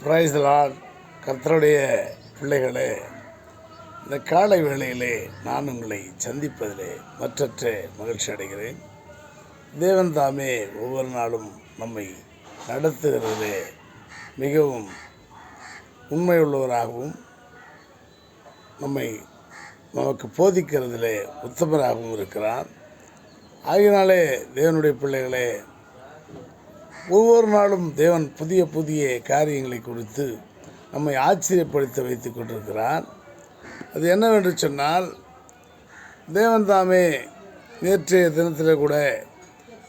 Praise the Lord. கர்த்தருடைய பிள்ளைகளே, இந்த காலை வேளையிலே நான் உங்களை சந்திப்பதிலே மற்றற்ற மகிழ்ச்சி அடைகிறேன். தேவன் தாமே ஒவ்வொரு நாளும் நம்மை நடத்துகிறதிலே மிகவும் உண்மையுள்ளவராகவும் நமக்கு போதிக்கிறதிலே உத்தமராகவும் இருக்கிறார். ஆகினாலே தேவனுடைய பிள்ளைகளே, ஒவ்வொரு நாளும் தேவன் புதிய புதிய காரியங்களை குறித்து நம்மை ஆச்சரியப்படுத்த வைத்து கொண்டிருக்கிறார். அது என்னவென்று சொன்னால், தேவன் தாமே நேற்றைய தினத்தில் கூட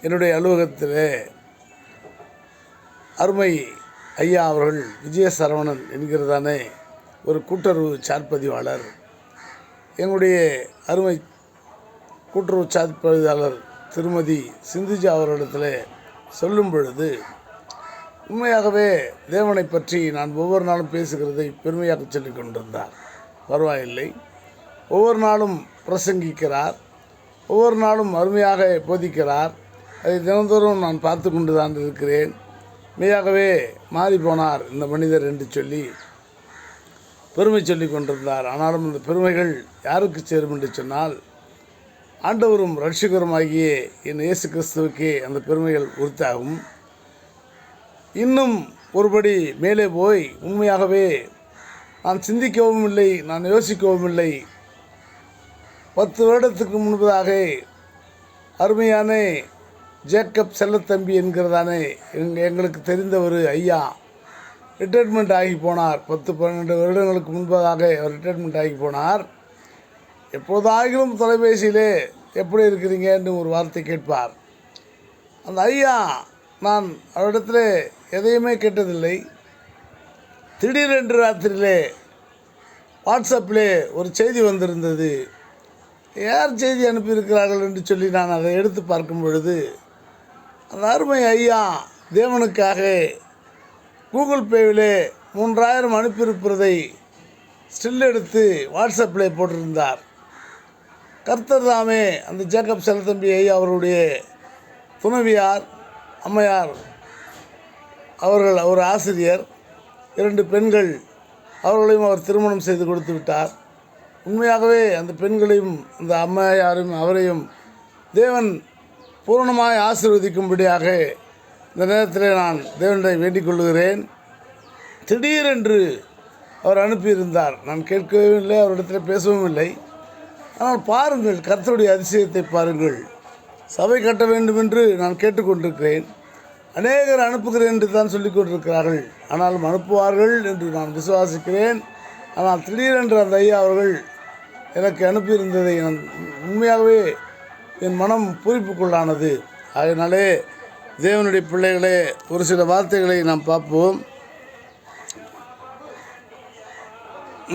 என்னுடைய அலுவலகத்தில் அருமை ஐயா அவர்கள் விஜயசரவணன் என்கிறதானே ஒரு கூட்டுறவு சார்பதிவாளர் எங்களுடைய அருமை கூட்டுறவு சார்பதிவாளர் திருமதி சிந்துஜா அவர்களிடத்தில் சொல்லும் பொழுது, உண்மையாகவே தேவனை பற்றி நான் ஒவ்வொரு நாளும் பேசுகிறதை பெருமையாக சொல்லிக் கொண்டிருந்தார். பரவாயில்லை, ஒவ்வொரு நாளும் பிரசங்கிக்கிறார், ஒவ்வொரு நாளும் அருமையாக போதிக்கிறார். அதை தினந்தோறும் நான் பார்த்து கொண்டு தான் இருக்கிறேன். மெய்யாகவே மாறி போனார் இந்த மனிதர் என்று சொல்லி பெருமை சொல்லி கொண்டிருந்தார். ஆனாலும் இந்த பெருமைகள் யாருக்கு சேரும் என்று சொன்னால், ஆண்டவரும் ரட்சகருமாகிய என் இயேசு கிறிஸ்துவுக்கே அந்த பெருமைகள் உரித்தாகும். இன்னும் ஒருபடி மேலே போய், உண்மையாகவே நான் சிந்திக்கவும் இல்லை, நான் யோசிக்கவும் இல்லை. 10 வருடத்துக்கு முன்பதாக அருமையான ஜேக்கப் செல்லத்தம்பி என்கிறதானே எங்களுக்கு தெரிந்த ஒரு ஐயா ரிட்டையர்மெண்ட் ஆகி போனார். 10-12 வருடங்களுக்கு முன்பதாக அவர் ரிட்டையர்மெண்ட் ஆகி போனார். எப்போதாகிலும் தொலைபேசியிலே எப்படி இருக்கிறீங்க என்று ஒரு வார்த்தை கேட்பார். அந்த ஐயா, நான் அவரிடத்தில் எதையுமே கேட்டதில்லை. திடீரென்று ராத்திரியிலே வாட்ஸ்அப்பிலே ஒரு செய்தி வந்திருந்தது. யார் செய்தி அனுப்பியிருக்கிறார்கள் என்று சொல்லி நான் அதை எடுத்து பார்க்கும் பொழுது, அந்த அருமை ஐயா தேவனுக்காக கூகுள் பேவிலே 3000 அனுப்பியிருப்பதை ஸ்டில் எடுத்து வாட்ஸ்அப்பில் போட்டிருந்தார். கர்த்தர் தாமே அந்த ஜேக்கப் செல்லத்தம்பி ஐயா அவருடைய துணைவியார் அம்மையார் அவர்கள் ஒரு ஆசிரியர், 2 பெண்கள், அவர்களையும் அவர் திருமணம் செய்து கொடுத்து விட்டார். உண்மையாகவே அந்த பெண்களையும் அந்த அம்மையாரையும் அவரையும் தேவன் பூரணமாய் ஆசீர்வதிக்கும்படியாக இந்த நேரத்தில் நான் தேவனை வேண்டிக் கொள்கிறேன். திடீரென்று அவர் அனுப்பியிருந்தார். நான் கேட்கவும் இல்லை, அவரிடத்தில் பேசவும் இல்லை. ஆனால் பாருங்கள், கர்த்தருடைய அதிசயத்தை பாருங்கள். சபை கட்ட வேண்டும் என்று நான் கேட்டுக்கொண்டிருக்கிறேன். அநேகர் அனுப்புகிறேன் என்று தான் சொல்லிக் கொண்டிருக்கிறார்கள். ஆனாலும் அனுப்புவார்கள் என்று நான் விசுவாசிக்கிறேன். ஆனால் திடீரென்று அந்த ஐயா அவர்கள் எனக்கு அனுப்பியிருந்ததை நான் உண்மையாகவே என் மனம் பூரிப்புக்குள்ளானது. அதனாலே தேவனுடைய பிள்ளைகளே, ஒரு சில வார்த்தைகளை நாம் பார்ப்போம்.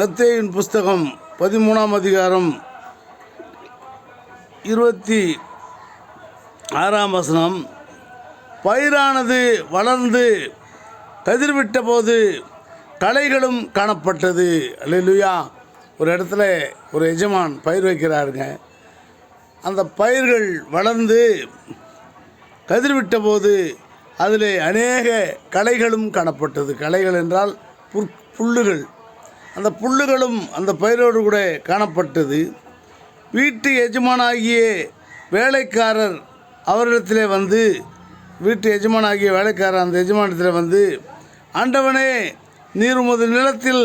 மத்தேயுவின் புஸ்தகம் 13ஆம் அதிகாரம் 26ஆம் வசனம். பயிரானது வளர்ந்து கதிர்விட்ட போது களைகளும் காணப்பட்டது. அல்லேலூயா. ஒரு இடத்துல ஒரு எஜமான் பயிர் வைக்கிறாருங்க. அந்த பயிர்கள் வளர்ந்து கதிர்விட்ட போது அதில் அநேக களைகளும் காணப்பட்டது. களைகள் என்றால் புல்லுகள். அந்த புல்லுகளும் அந்த பயிரோடு கூட காணப்பட்டது. வீட்டு எஜமானாகிய வேலைக்காரர் அவரிடத்தில் வந்து, வீட்டு எஜமானாகிய வேலைக்காரர் அந்த எஜமானத்தில் வந்து, ஆண்டவனே, நீர் உமது நிலத்தில்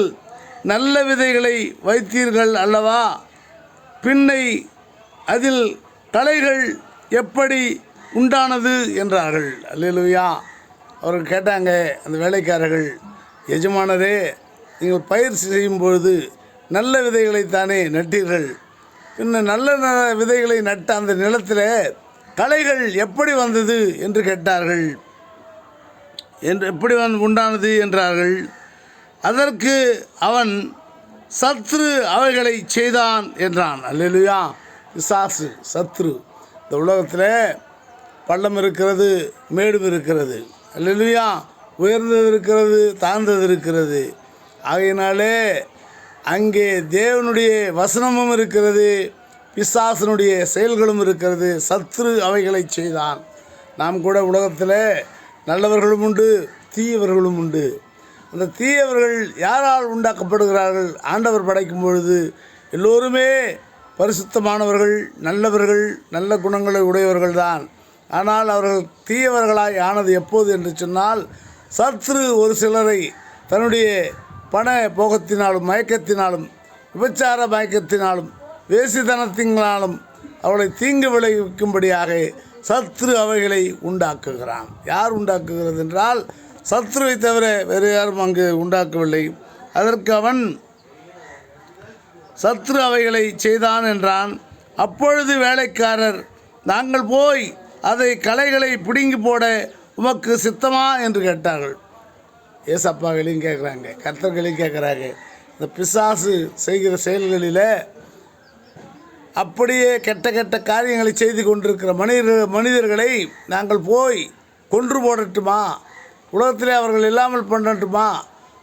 நல்ல விதைகளை வைத்தீர்கள் அல்லவா? பின்னை அதில் களைகள் எப்படி உண்டானது என்றார்கள். அல்லேலூயா. அவர்கள் கேட்டாங்க, அந்த வேலைக்காரர்கள், எஜமானரே, நீங்கள் பயிர் செய்யும் பொழுது நல்ல விதைகளைத்தானே நட்டீர்கள். பின்ன நல்ல விதைகளை நட்ட அந்த நிலத்தில் களைகள் எப்படி வந்தது என்று கேட்டார்கள். எப்படி உண்டானது என்றார்கள். அதற்கு அவன், சத்ரு அவைகளை செய்தான் என்றான். அல்லேலூயா. பிசாசு, சத்ரு. இந்த உலகத்தில் பள்ளம் இருக்கிறது, மேடும் இருக்கிறது. அல்லேலூயா. உயர்ந்தது இருக்கிறது, தாழ்ந்தது இருக்கிறது. ஆகையினாலே அங்கே தேவனுடைய வசனமும் இருக்கிறது, பிசாசனுடைய செயல்களும் இருக்கிறது. சத்ரு அவைகளை செய்தான். நாம் கூட உலகத்தில் நல்லவர்களும் உண்டு, தீயவர்களும் உண்டு. அந்த தீயவர்கள் யாரால் உண்டாக்கப்படுகிறார்கள்? ஆண்டவர் படைக்கும் பொழுது எல்லோருமே பரிசுத்தமானவர்கள், நல்லவர்கள், நல்ல குணங்களை உடையவர்கள் தான். ஆனால் அவர்கள் தீயவர்களாய் ஆனது எப்போது என்று சொன்னால், சத்ரு ஒரு சிலரை தன்னுடைய பண போகத்தினாலும், மயக்கத்தினாலும், விபச்சார மயக்கத்தினாலும், வேசித்தனத்தினாலும் அவளை தீங்கு விளைவிக்கும்படியாக சத்ரு அவைகளை உண்டாக்குகிறான். யார் உண்டாக்குகிறது என்றால், சத்ருவை தவிர வேறு யாரும் அங்கு உண்டாக்கவில்லை. அதற்கு அவன் சத்ரு அவைகளை செய்தான் என்றான். அப்பொழுது வேலைக்காரர், நாங்கள் போய் அதை களைகளை பிடுங்கி போட உமக்கு சித்தமா என்று கேட்டார்கள். ஏசப்பாக்களையும் கேட்குறாங்க, கர்த்தர்களையும் கேட்குறாங்க. இந்த பிசாசு செய்கிற செயல்களில் அப்படியே கெட்ட கெட்ட காரியங்களை செய்து கொண்டிருக்கிற மனிதர்களை நாங்கள் போய் கொன்று போடட்டுமா? உலகத்திலே அவர்கள் இல்லாமல் பண்ணட்டுமா?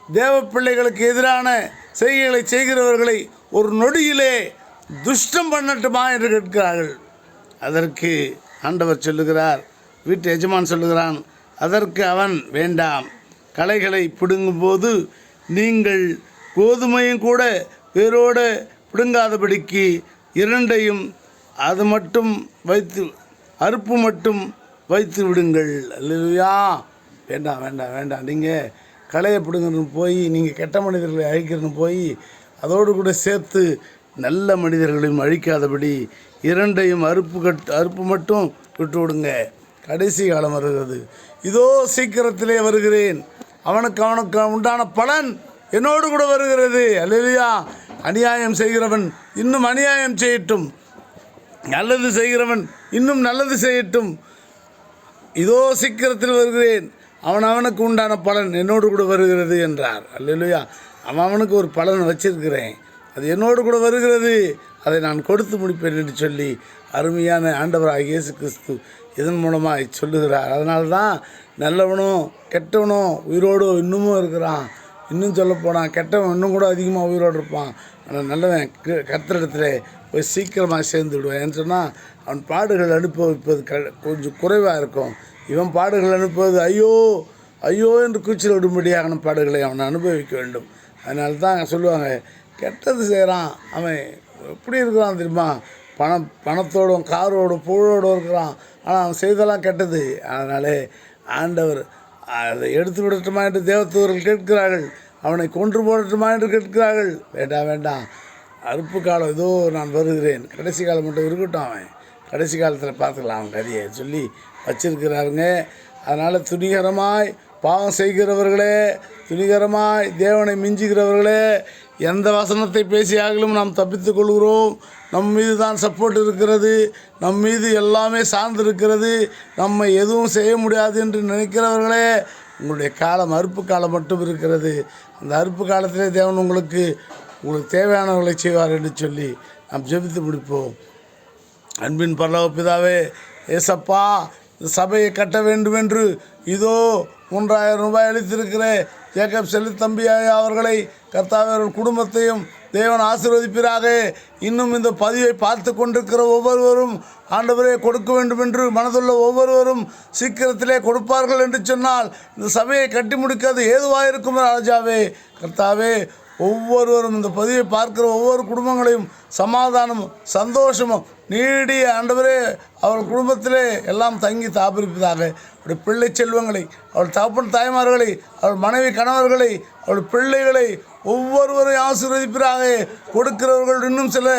தேவ பிள்ளைகளுக்கு எதிரான செய்கைகளை செய்கிறவர்களை ஒரு நொடியிலே துஷ்டம் பண்ணட்டுமா என்று கேட்கிறார்கள். அதற்கு ஆண்டவர் சொல்லுகிறார், வீட்டு எஜமான் சொல்லுகிறான், அதற்கு அவன், வேண்டாம், களைகளை பிடுங்கும்போது நீங்கள் கோதுமையும் கூட வேரோடு பிடுங்காதபடிக்கு இரண்டையும் அது மட்டும் வைத்து, அறுப்பு மட்டும் வைத்து விடுங்கள். அல்லேலூயா. வேண்டாம் வேண்டாம் வேண்டாம், நீங்கள் களையை பிடுங்கன்னு போய் நீங்கள் கெட்ட மனிதர்களை அழிக்கிறன்னு போய் அதோடு கூட சேர்த்து நல்ல மனிதர்களையும் அழிக்காதபடி இரண்டையும் அறுப்பு மட்டும் விட்டு விடுங்க. கடைசி காலம் வருகிறது, இதோ சீக்கிரத்திலே வருகிறேன், அவனுக்கு உண்டான பலன் என்னோடு கூட வருகிறது. அல்லேலூயா. அநியாயம் செய்கிறவன் இன்னும் அநியாயம் செய்யட்டும், நல்லது செய்கிறவன் இன்னும் நல்லது செய்யட்டும். இதோ சீக்கிரத்தில் வருகிறேன், அவனுக்கு உண்டான பலன் என்னோடு கூட வருகிறது என்றார். அல்லேலூயா. அவனுக்கு ஒரு பலன் வச்சிருக்கிறேன், அது என்னோடு கூட வருகிறது, அதை நான் கொடுத்து முடிப்பேன் என்று சொல்லி அருமையான ஆண்டவராகிய இயேசு கிறிஸ்து இதன் மூலமாக சொல்லுகிறார். அதனால தான் நல்லவனும் கெட்டவனும் உயிரோடு இன்னமும் இருக்கிறான். இன்னும் சொல்லப்போனால் கெட்டவன் இன்னும் கூட அதிகமாக உயிரோடு இருப்பான். ஆனால் நல்லவன் கர்த்தரிடத்தில் போய் சீக்கிரமாக சேர்ந்து விடுவான். ஏன்னு சொன்னால் அவன் பாடுகள் அனுபவிப்பது கொஞ்சம் குறைவாக இருக்கும். இவன் பாடுகள் அனுப்புவது ஐயோ ஐயோ என்று கூச்சல் விடும்படியான பாடுகளை அவன் அனுபவிக்க வேண்டும். அதனால தான் சொல்லுவாங்க, கெட்டது செய்கிறான் அவன் எப்படி இருக்கிறான் தெரியுமா? பணத்தோடும் காரோடும் புகழோடும் இருக்கிறான், ஆனால் அவன் செய்தெல்லாம் கெட்டது. அதனாலே ஆண்டவர் அதை எடுத்து விடட்டுமா என்று தேவதூதர்கள் கேட்கிறார்கள், அவனை கொன்று போடட்டுமா என்று கேட்கிறார்கள். வேண்டாம் வேண்டாம், அறுப்பு காலம் ஏதோ நான் வருகிறேன், கடைசி காலம் மட்டும் இருக்கட்டும், அவன் கடைசி காலத்தில் பார்த்துக்கலாம் அவன் கதையை சொல்லி வச்சிருக்கிறாருங்க. அதனால் துணிகரமாய் பாவம் செய்கிறவர்களே, துணிகரமாய் தேவனை மிஞ்சுகிறவர்களே, எந்த வசனத்தை பேசியாகலும் நாம் தப்பித்து கொள்கிறோம். நம் மீது தான் சப்போர்ட் இருக்கிறது, நம் மீது எல்லாமே சார்ந்திருக்கிறது, நம்ம எதுவும் செய்ய முடியாது என்று நினைக்கிறவர்களே, உங்களுடைய காலம் அறுப்பு காலம் மட்டும் இருக்கிறது. அந்த அறுப்பு காலத்திலே தேவன் உங்களுக்கு தேவையானவர்களை செய்வார் என்று சொல்லி நாம் ஜெபித்து முடிப்போம். அன்பின் பரலோக பிதாவே, ஏசப்பா, இந்த சபையை கட்ட வேண்டும் என்று இதோ 3000 ரூபாய் அளித்திருக்கிற ஜேக்கப் செல்லித்தம்பியாய் அவர்களை, கர்த்தாவே, குடும்பத்தையும் தேவன் ஆசீர்வதிப்பீராக. இன்னும் இந்த பதிவை பார்த்து கொண்டிருக்கிற ஒவ்வொருவரும் ஆண்டவரே கொடுக்க வேண்டும் என்று மனதுள்ள ஒவ்வொருவரும் சீக்கிரத்திலே கொடுப்பார்கள் என்று சொன்னால் இந்த சபையை கட்டி முடிக்காது ஏதுவாக இருக்கும் ராஜாவே. கர்த்தாவே, ஒவ்வொருவரும் இந்த பதிவை பார்க்கிற ஒவ்வொரு குடும்பங்களையும் சமாதானமும் சந்தோஷமும் நீடிய ஆண்டவரே அவள் குடும்பத்திலே எல்லாம் தங்கி தாபரிப்பதாக. அவருடைய பிள்ளை செல்வங்களை, அவள் தகப்பன் தாய்மார்களை, அவள் மனைவி கணவர்களை, அவள் பிள்ளைகளை ஒவ்வொருவரையும் ஆசீர்வதிப்பீராக. கொடுக்கிறவர்கள் இன்னும் சில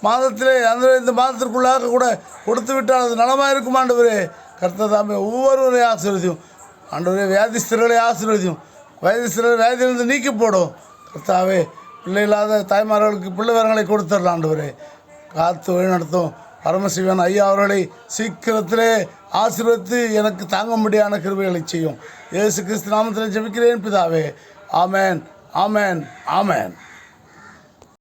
மாதத்திலே இந்த மாதத்திற்குள்ளாக கூட கொடுத்து விட்டால் அது நலமாக இருக்கும் ஆண்டவரே. கர்த்தர் தாமே ஒவ்வொருவரையும் ஆசீர்வதியும் ஆண்டவரே. வியாதிஸ்தர்களை ஆசீர்வதியும், வியாதிஸ்தர்கள் வியாதியிலிருந்து நீக்கி போடும். கர்த்தாவே, பிள்ளை இல்லாத தாய்மார்களுக்கு பிள்ளை வரங்களை கொடுத்துடலாம் ஆண்டவரே. காத்து வழிநடத்தும் பரமசிவன் ஐயா அவர்களை சீக்கிரத்திலே ஆசீர்வதித்து எனக்கு தாங்க முடியாத கிருபைகளை செய்யும். இயேசு கிறிஸ்து நாமத்தில் ஜெபிக்கிறேன் பிதாவே. ஆமேன், ஆமேன், ஆமேன்.